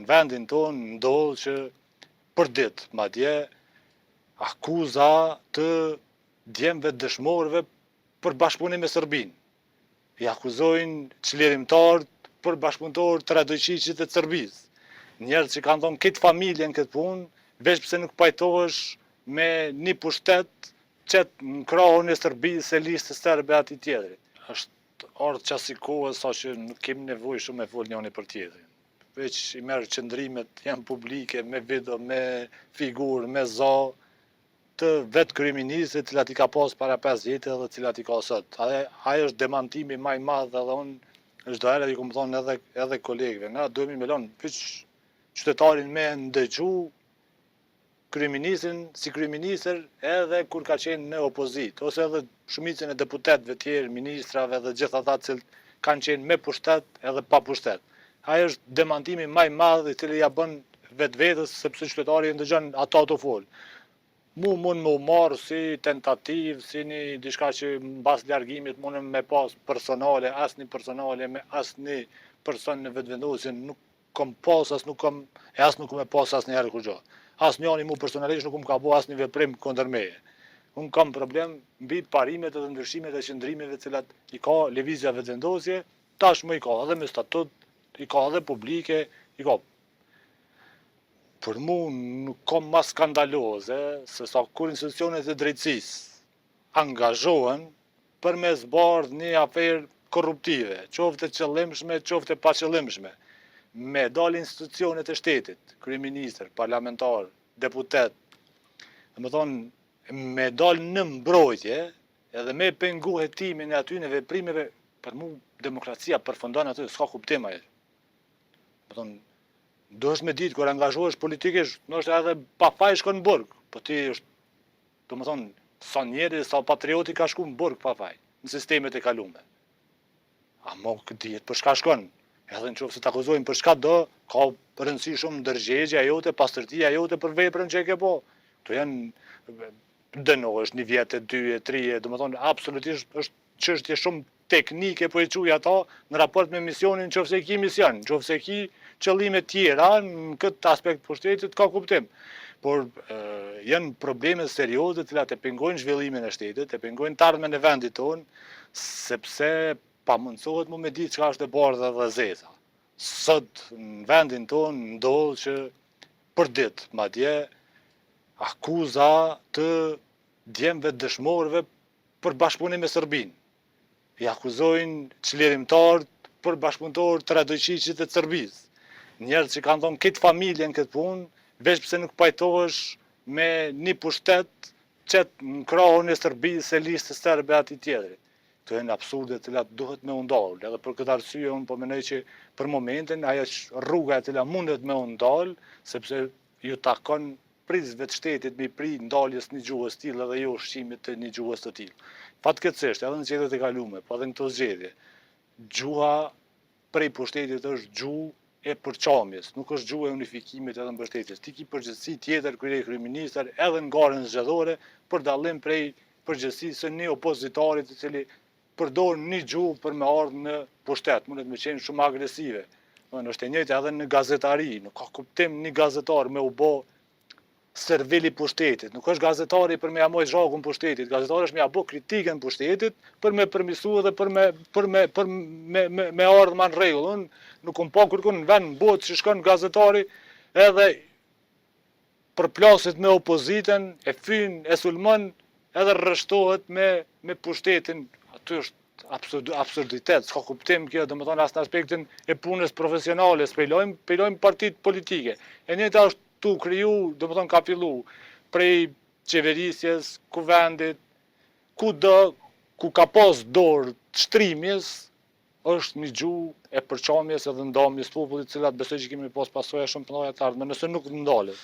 vendin tonë ndodh që për ditë, madje akuza të djemve dëshmorëve për bashkëpunim me Serbinë. I akuzojnë çlirimtarët për bashkëpunëtor të Radojqiqit e Serbisë. Njerëz që kanë thonë këtë familje në këtë punë, veç pse nuk pajtohesh me një pushtet qëtë në krahun e Serbisë e listës serbe ati tjetrit. Është ardhë qasi kohës sa që nuk kemi nevojë shumë me fol njëri për tjetrin. Veç i merë qëndrimet janë publike, me video, me figurë, me za, të vetë kryeministrit, cilat i ka pas para 5 vjetë dhe cilat i ka sot. Ajo është demantimi maj madh edhe unë çdo herë i kom thonë edhe kolegëve. Na duhemi me lënë pyç qytetarin me ndëgju kryeministrin si kryeministër edhe kur ka qenë në opozitë, ose edhe shumicën e deputetëve tjerë, ministrave dhe gjithë ata që kanë qenë me pushtet edhe pa pushtet. Ajo është demantimi maj madh i cili ja bën vetvetes sepse qytetari ndëgjon ata të fol. Mu mund më marrë si tentativë, si një diçka që mbas largimit mundem me pas personale, asnjë personale me asnjë person në vetëvendosje nuk kom pas, as nuk kom e pas asnjëherë kur gjë. Asnjëri mu personalisht nuk ka bëu asnjë veprim kundër meje. Unë kam problem mbi parimet edhe ndryshimet e qëndrimeve cilat i ka lëvizja vetëvendosje, tashmë i ka edhe me statut, i ka edhe publike, i ka. Për mu nuk ka ma skandaloze se sa kur institucionet e drejtësisë angazhohen për me zbardh një aferë korruptive, qoftë e qëllimshme, qoftë e pa qëllimshme, me dalë institucionet e shtetit, kryeministër, parlamentar, deputet, me thonë, me dalë në mbrojtje edhe me pengu hetimin e aty në veprimeve, për mu demokracia përfundon aty, s'ka kuptim ajo. Me thonë, duhesh me ditë, kur angazhohesh politikisht, nështë edhe pa faj shkon në burg, po ti është, do më thonë, sa njeri, sa patrioti ka shku në burg pa faj, në sistemet e kalume. A mo këtë dihet për shka shkon, edhe në qofë se të akuzojnë për shka do, ka rëndësi shumë ndërgjegja jote, pastërtia jote për veprën që e ke po. Këto janë dënohesh një vjetë, 2, 3, do më thonë, absolutisht është çështje shumë teknike po e quaj ata në raport me misionin nëse ki mision, nëse ki qëllime tjera në këtë aspekt pushtetit ka kuptim. Por janë probleme serioze të cilat e pengojnë zhvillimin e shtetit, e pengojnë të ardhmen e vendit tonë, sepse pamundsohet mu me ditë çka është e bardha dhe zeza. Sot në vendin tonë ndodh që për ditë, madje akuza të djemve dëshmorëve për bashkëpunim me Serbinë. I akuzojnë çlirimtarët për bashkëpunëtor të Radojqiqit e Serbisë. Njerëz që kanë thonë këtë familje në këtë punë, veç pse nuk pajtohesh me një pushtet qëtë në krahun e Serbisë e listës serbe ati tjetrit. Këto janë absurde të cilat duhet me undalë, edhe për këtë arsye unë po mendoj që për momentin ajo rruga e cila mundet me undalë, sepse ju takon prizve të shtetit me pri ndaljes një gjuhës tillë edhe jo ushqimit të një gjuhës të tillë. Fatkeqësisht, edhe në zgjedhjet e kaluara, po edhe në këto zgjedhje, gjuha prej pushtetit është gjuhë e përçamjes, nuk është gjuhë e unifikimit edhe mbështetjes. Ti ki përgjegjësi tjetër kur je kryeministër edhe në garën zgjedhore për dallim prej përgjegjësisë së një opozitarit i cili përdor një gjuhë për me ardhur në pushtet, mundet me qenë shumë agresive. Është e njëjta edhe në gazetari, nuk ka kuptim një gazetar me u bë servili pushtetit. Nuk është gazetari për me jamoj zhakun pushtetit, gazetari është me ja bë kritikën pushtetit për me përmisu dhe për me ardhë ma në regull. Unë nuk pa kërkun në vend në botë që shkon gazetari edhe përplasit me opozitën, e fyn, e sulmon, edhe rrështohet me pushtetin. Aty është absurditet, s'ka kuptim kjo, do më thonë asë në aspektin e punës profesionale, s'pejlojmë partit politike. E njëta është tu kriju, do më thonë ka fillu, prej qeverisjes, kuvendit, ku ka pas dorë të shtrimjes, është një gjuhë e përçamjes edhe ndamjes popullit, cilat besoj që kemi pas pasoja shumë të mëdha të ardhme, nëse nuk ndalet.